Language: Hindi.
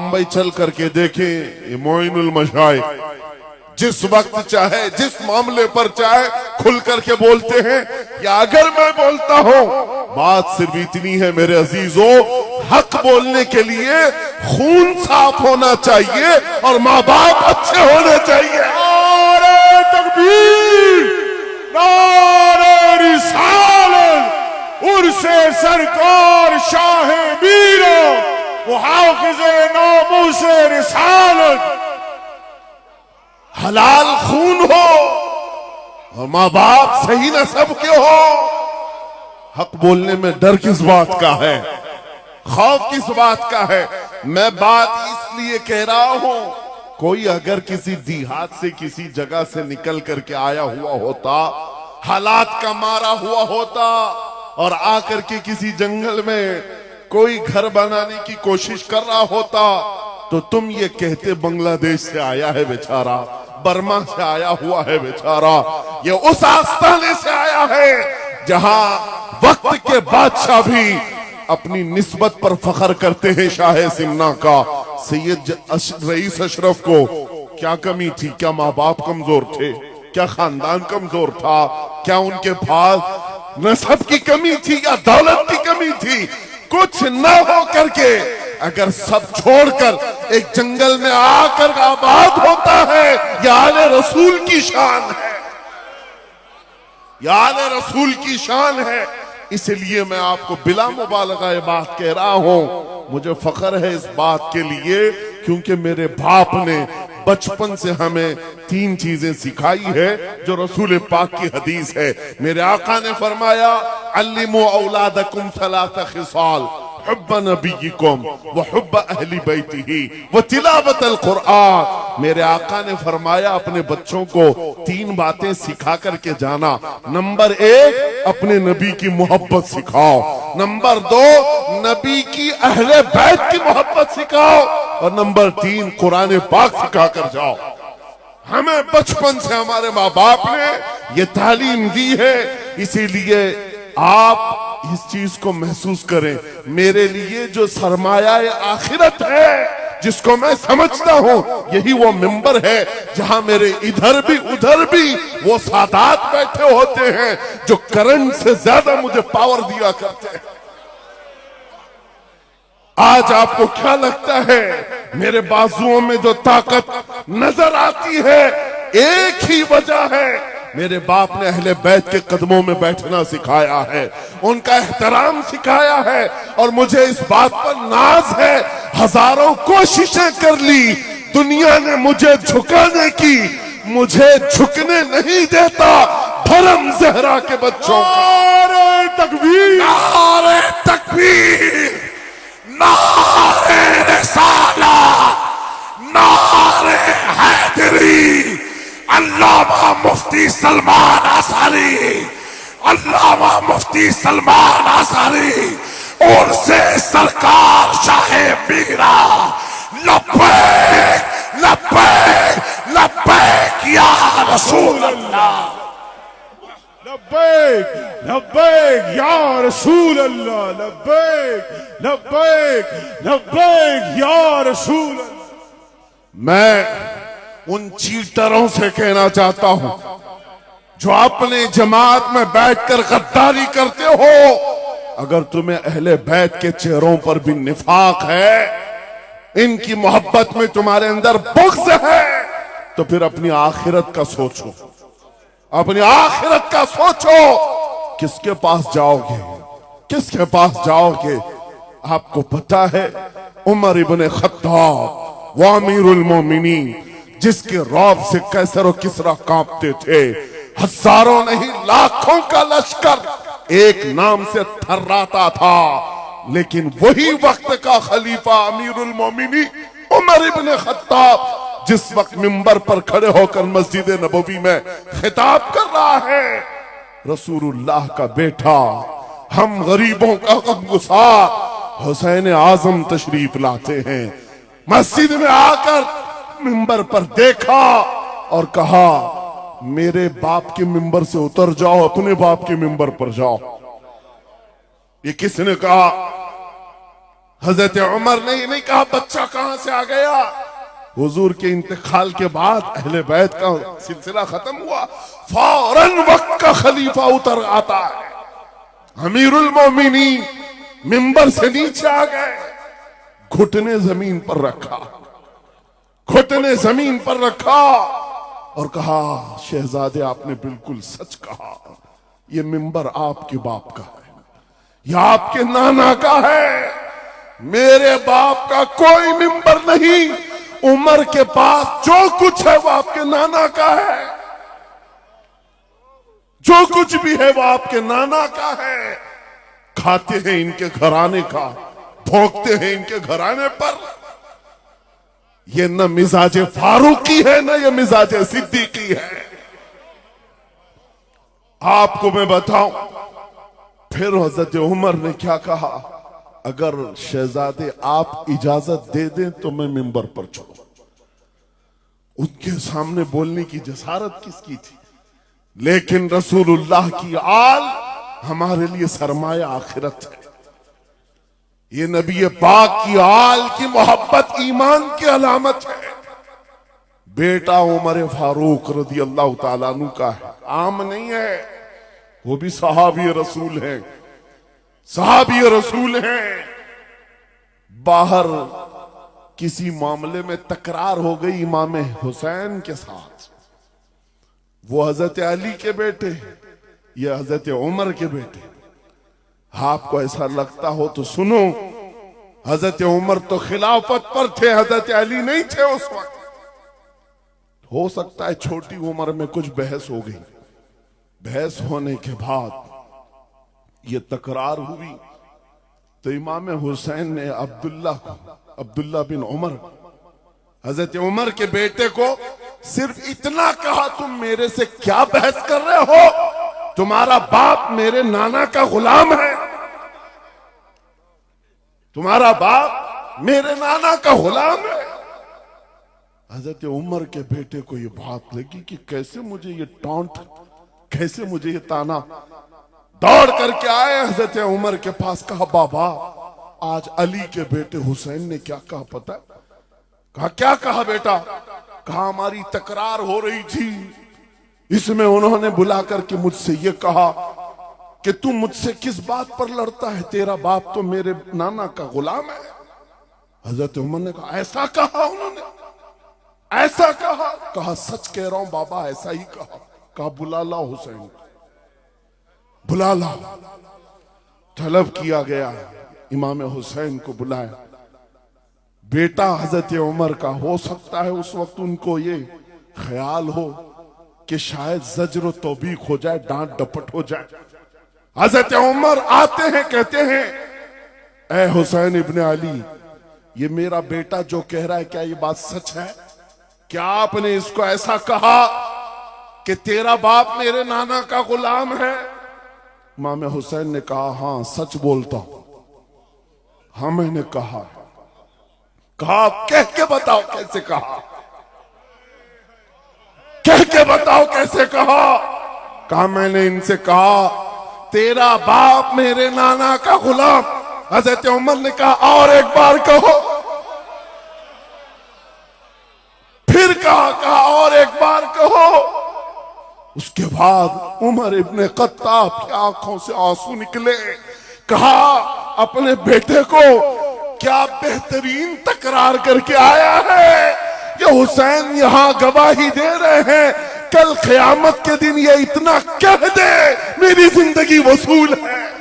बंबई चल करके देखें, ये मोइनुल मशाइख जिस वक्त चाहे जिस मामले पर चाहे खुल करके बोलते हैं। या अगर मैं बोलता हूं, बात सिर्फ इतनी है मेरे अजीजों, हक बोलने के लिए खून साफ होना चाहिए और माँ बाप अच्छे होने चाहिए। नारे तकबीर, नारे रिसालत, उर्से सरकार शाहे मीरा, वो हाफिज़े नामूसे रिसालत। हलाल खून हो और माँ बाप सही नस्ब के हो। हक बोलने में डर किस बात का है, खौफ किस बात का है। मैं बात इसलिए कह रहा हूं, कोई अगर किसी देहात से किसी जगह से निकल करके आया हुआ होता, हालात का मारा हुआ होता और आकर के किसी जंगल में कोई घर बनाने की कोशिश कर रहा होता, तो तुम ये कहते बांग्लादेश से आया है बेचारा, बर्मा से आया हुआ है बेचारा, ये उस आस्थाने से आया है जहां वक्त के बादशाह भी अपनी निस्बत पर फख्र करते हैं। शाह सिमना का सैयद रईस अशरफ को क्या कमी थी? क्या माँ बाप कमजोर थे? क्या खानदान कमजोर था? क्या उनके पास नसब की कमी थी या दौलत की कमी थी? कुछ न हो करके अगर सब छोड़कर एक जंगल में आकर आबाद होता है, यह आले रसूल की शान है, यह आले रसूल की शान है। इसलिए मैं आपको बिला मुबालगा ये बात कह रहा हूं। मुझे फख्र है इस बात के लिए क्योंकि मेरे बाप ने बचपन से हमें 3 चीजें सिखाई है जो रसूल पाक की हदीस है। मेरे आका ने फरमाया, अल्लिमू औलादकुम सलासा खिसाल, हुब्ब नबीयिकुम व हुब्ब अहली बैतिही व तिलावत अल कुरआन। मेरे आका ने फरमाया, अपने बच्चों को 3 बातें सिखा करके जाना। नंबर 1, अपने नबी की मोहब्बत सिखाओ। नंबर 2, नबी की अहले बैत की मोहब्बत सिखाओ। और नंबर 3, कुरान पाक सिखा कर जाओ। हमें बचपन से हमारे माँ बाप ने ये तालीम दी है, इसीलिए आप इस चीज को महसूस करें। मेरे लिए जो सरमाया आखिरत है, जिसको मैं समझता हूं, यही वो मिंबर है जहां मेरे इधर भी उधर भी वो सादात बैठे होते हैं जो करंट से ज्यादा मुझे पावर दिया करते हैं। आज आपको क्या लगता है मेरे बाजुओं में जो ताकत नजर आती है, एक ही वजह है, मेरे बाप ने अहले बैत के कदमों में बैठना सिखाया है, उनका एहतराम सिखाया है। और मुझे इस बात पर नाज है, हजारों कोशिशें कर ली दुनिया ने मुझे झुकाने की, मुझे झुकने नहीं देता धर्म जहरा के बच्चों का। नारे तकबीर, नारे तकबीर, नारे रिसालत, नारे हैदरी। अल्लामा मुफ्ती सलमान आसारी, अल्लामा मुफ्ती सलमान आसारी और से सरकार शाहे मीरा। लब्बैक लब्बैक लब्बैक या रसूल अल्लाह, लब्बैक लब्बैक या रसूल अल्लाह, लब्बैक लब्बैक लब्बैक या रसूल अल्लाह। मैं उन चीटरों से कहना चाहता हूं जो अपने जमात में बैठकर गद्दारी करते हो, अगर तुम्हें अहले बैत के चेहरों पर भी निफाक है, इनकी मोहब्बत में तुम्हारे अंदर बुग़्ज़ है, तो फिर अपनी आखिरत का सोचो, अपनी आखिरत का सोचो। किसके पास जाओगे, किसके पास जाओगे? आपको पता है उमर इब्ने खत्ताब व अमीरुल मोमिनीन, जिसके रौब से कैसर और किसरा कांपते थे, हजारों नहीं लाखों का लश्कर एक नाम से थर्राता था, लेकिन वही वक्त का खलीफा अमीरुल मोमिनीन उमर इब्ने खत्ताब जिस वक्त मिंबर पर खड़े होकर मस्जिद नबवी में खिताब कर रहा है, रसूलुल्लाह का बेटा, हम गरीबों का गमगुसार हुसैन आजम तशरीफ लाते हैं। मस्जिद में आकर मिंबर पर देखा और कहा, मेरे बाप के मिंबर से उतर जाओ, अपने बाप के मिंबर पर जाओ। ये किसने कहा? हजरत उमर ने ये नहीं कहा बच्चा कहां से आ गया। हुजूर के इंतकाल के बाद अहले बैत का सिलसिला खत्म हुआ, फौरन वक्त का खलीफा उतर आता है, अमीरुल मोमिनीन मिंबर से नीचे आ गए, घुटने जमीन पर रखा, घुटने जमीन पर रखा और कहा शहजादे आपने बिल्कुल सच कहा, ये मिंबर आपके बाप का है, यह आपके नाना का है, मेरे बाप का कोई मिंबर नहीं, उमर के पास जो कुछ है वो आपके नाना का है, जो कुछ भी है वो आपके नाना का है। खाते हैं इनके घराने का, भोंकते हैं इनके घराने पर। ये न मिजाज फारूकी है न ये मिजाज सिद्दीकी है। आपको मैं बताऊं फिर हजरत उमर ने क्या कहा, अगर शहजादे आप इजाजत दे दें तो मैं मिंबर पर चढ़ूं। उनके सामने बोलने की जसारत किसकी थी, लेकिन रसूलुल्लाह की आल हमारे लिए सरमाया आखिरत है। ये नबी पाक की आल की मोहब्बत ईमान की अलामत है। बेटा उमर फारूक रदी अल्लाह ताला अन्हु का है, आम नहीं है, वो भी सहाबी रसूल हैं, सहाबी रसूल हैं। बाहर किसी मामले में तकरार हो गई इमाम हुसैन के साथ, वो हजरत अली के बेटे, ये हजरत उमर के बेटे। आपको ऐसा लगता हो तो सुनो, हजरत उमर तो खिलाफत पर थे, हजरत अली नहीं थे उस वक्त। हो सकता है छोटी उम्र में कुछ बहस हो गई, बहस होने के बाद ये तकरार हुई तो इमाम हुसैन ने अब्दुल्ला बिन उमर, हजरत उमर के बेटे को सिर्फ इतना कहा, तुम मेरे से क्या बहस कर रहे हो, तुम्हारा बाप मेरे नाना का गुलाम है, तुम्हारा बाप मेरे नाना का गुलाम है। हजरत उमर के बेटे को ये बात लगी कि कैसे मुझे ये टॉन्ट, कैसे मुझे ये ताना। दौड़ करके आए हजरत उमर के पास, कहा बाबा आज अली के बेटे हुसैन ने क्या कहा पता? कहा क्या कहा बेटा? कहा हमारी तकरार हो रही थी, इसमें उन्होंने बुला करके मुझसे ये कहा कि तू मुझसे किस बात पर लड़ता है, तेरा बाप तो मेरे नाना का गुलाम है। हजरत उमर ने कहा ऐसा कहा उन्होंने, ऐसा कहा? कहा सच कह रहा हूं बाबा, ऐसा ही कहा। कहा बुला लाओ हुसैन, बुला लाओ। तलब किया गया, इमाम हुसैन को बुलाया। बेटा हजरत उमर का, हो सकता है उस वक्त उनको ये ख्याल हो कि शायद जज्र तौबीक हो जाए, डांट डपट हो जाए। हजरत उमर आते हैं, कहते हैं ए हुसैन इब्ने अली, ये मेरा बेटा जो कह रहा है क्या ये बात सच है? क्या आपने इसको ऐसा कहा कि तेरा बाप मेरे नाना का गुलाम है? इमाम हुसैन ने कहा हां सच बोलता हूं, हाँ मैंने कहा। कहा कह के बताओ कैसे कहा, कह के बताओ कैसे कहा? कहा मैंने इनसे कहा तेरा बाप मेरे नाना का गुलाम। हजरत उमर ने कहा और एक बार कहो। फिर कहा और एक बार कहो। उसके बाद उमर इब्ने खत्ताब की आंखों से आंसू निकले। कहा अपने बेटे को क्या बेहतरीन तकरार करके आया है, ये हुसैन यहां गवाही दे रहे हैं, कल क़यामत के दिन ये इतना कह दे मेरी जिंदगी वसूल है।